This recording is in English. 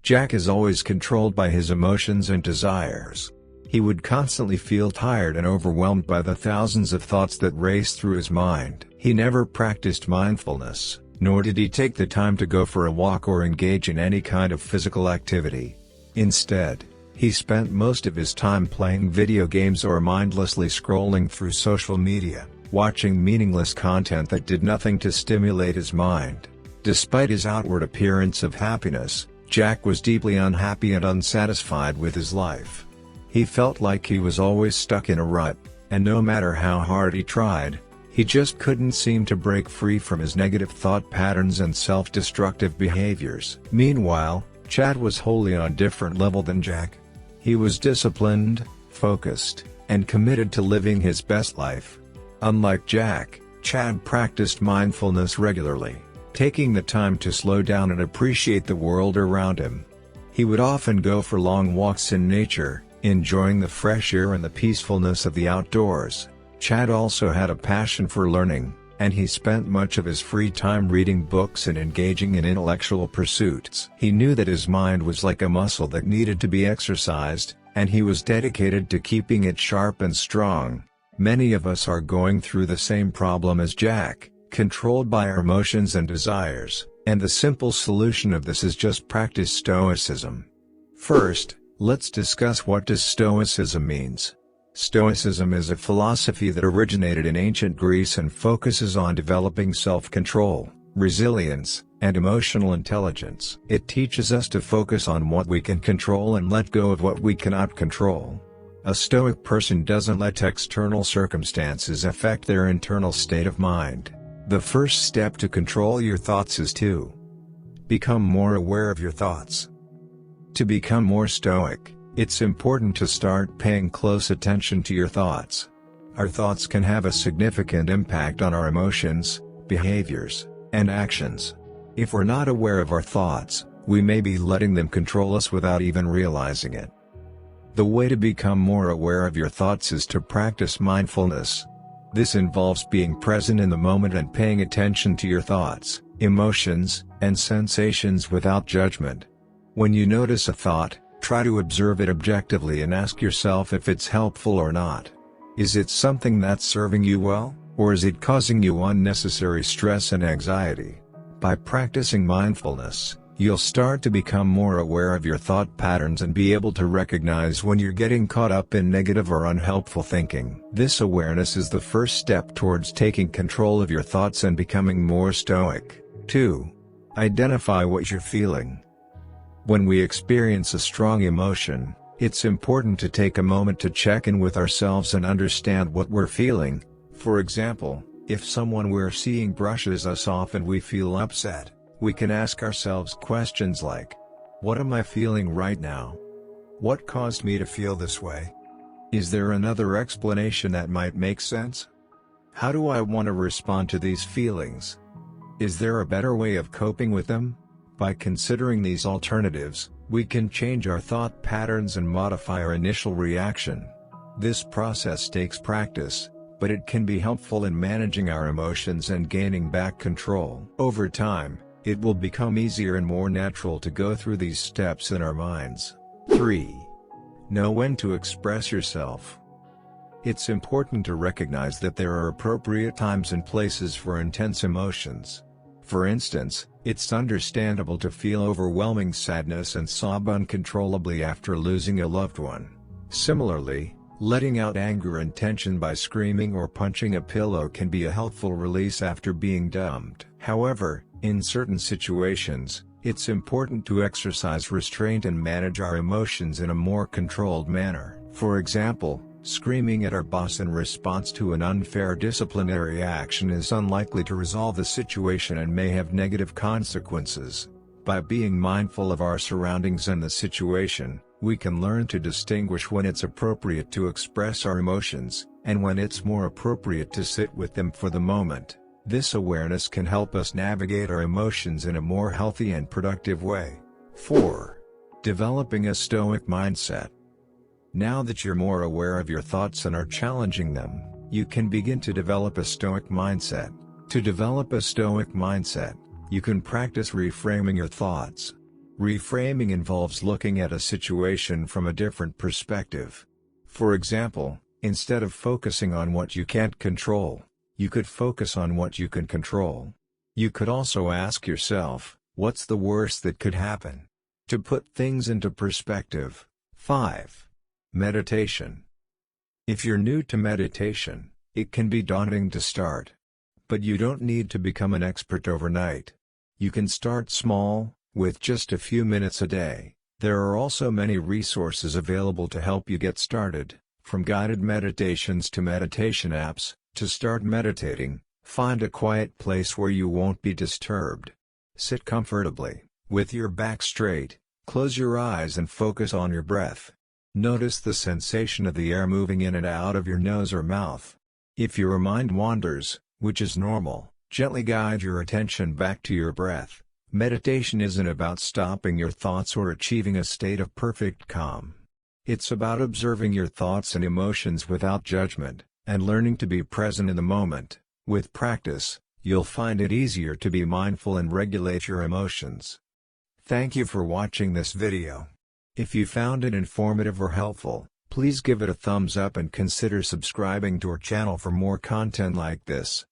Jack is always controlled by his emotions and desires. He would constantly feel tired and overwhelmed by the thousands of thoughts that race through his mind. He never practiced mindfulness, nor did he take the time to go for a walk or engage in any kind of physical activity. Instead, he spent most of his time playing video games or mindlessly scrolling through social media, watching meaningless content that did nothing to stimulate his mind. Despite his outward appearance of happiness, Jack was deeply unhappy and unsatisfied with his life. He felt like he was always stuck in a rut, and no matter how hard he tried, he just couldn't seem to break free from his negative thought patterns and self-destructive behaviors. Meanwhile, Chad was wholly on a different level than Jack. He was disciplined, focused, and committed to living his best life. Unlike Jack, Chad practiced mindfulness regularly, taking the time to slow down and appreciate the world around him. He would often go for long walks in nature, enjoying the fresh air and the peacefulness of the outdoors. Chad also had a passion for learning, and he spent much of his free time reading books and engaging in intellectual pursuits. He knew that his mind was like a muscle that needed to be exercised, and he was dedicated to keeping it sharp and strong. Many of us are going through the same problem as Jack, controlled by our emotions and desires, and the simple solution of this is just practice Stoicism. First, let's discuss what does Stoicism means. Stoicism is a philosophy that originated in ancient Greece and focuses on developing self-control, resilience, and emotional intelligence. It teaches us to focus on what we can control and let go of what we cannot control. A Stoic person doesn't let external circumstances affect their internal state of mind. The first step to control your thoughts is to become more aware of your thoughts. To become more stoic, it's important to start paying close attention to your thoughts. Our thoughts can have a significant impact on our emotions, behaviors, and actions. If we're not aware of our thoughts, we may be letting them control us without even realizing it. The way to become more aware of your thoughts is to practice mindfulness. This involves being present in the moment and paying attention to your thoughts, emotions, and sensations without judgment. When you notice a thought, try to observe it objectively and ask yourself if it's helpful or not. Is it something that's serving you well, or is it causing you unnecessary stress and anxiety? By practicing mindfulness, you'll start to become more aware of your thought patterns and be able to recognize when you're getting caught up in negative or unhelpful thinking. This awareness is the first step towards taking control of your thoughts and becoming more stoic. 2. Identify what you're feeling. When we experience a strong emotion, it's important to take a moment to check in with ourselves and understand what we're feeling. For example, if someone we're seeing brushes us off and we feel upset, we can ask ourselves questions like, what am I feeling right now? What caused me to feel this way? Is there another explanation that might make sense? How do I want to respond to these feelings? Is there a better way of coping with them? By considering these alternatives, we can change our thought patterns and modify our initial reaction. This process takes practice, but it can be helpful in managing our emotions and gaining back control. Over time, it will become easier and more natural to go through these steps in our minds. 3. Know when to express yourself. It's important to recognize that there are appropriate times and places for intense emotions. For instance, it's understandable to feel overwhelming sadness and sob uncontrollably after losing a loved one. Similarly, letting out anger and tension by screaming or punching a pillow can be a helpful release after being dumped. However, in certain situations, it's important to exercise restraint and manage our emotions in a more controlled manner. For example, screaming at our boss in response to an unfair disciplinary action is unlikely to resolve the situation and may have negative consequences. By being mindful of our surroundings and the situation, we can learn to distinguish when it's appropriate to express our emotions, and when it's more appropriate to sit with them for the moment. This awareness can help us navigate our emotions in a more healthy and productive way. 4. Developing a stoic mindset. Now that you're more aware of your thoughts and are challenging them, you can begin to develop a stoic mindset. To develop a stoic mindset, you can practice reframing your thoughts. Reframing involves looking at a situation from a different perspective. For example, instead of focusing on what you can't control, you could focus on what you can control. You could also ask yourself, what's the worst that could happen? To put things into perspective. 5. Meditation. If you're new to meditation, it can be daunting to start. But you don't need to become an expert overnight. You can start small, with just a few minutes a day. There are also many resources available to help you get started, from guided meditations to meditation apps. To start meditating, find a quiet place where you won't be disturbed. Sit comfortably, with your back straight, close your eyes and focus on your breath. Notice the sensation of the air moving in and out of your nose or mouth. If your mind wanders, which is normal, gently guide your attention back to your breath. Meditation isn't about stopping your thoughts or achieving a state of perfect calm. It's about observing your thoughts and emotions without judgment, and learning to be present in the moment. With practice, you'll find it easier to be mindful and regulate your emotions. Thank you for watching this video. If you found it informative or helpful, please give it a thumbs up and consider subscribing to our channel for more content like this.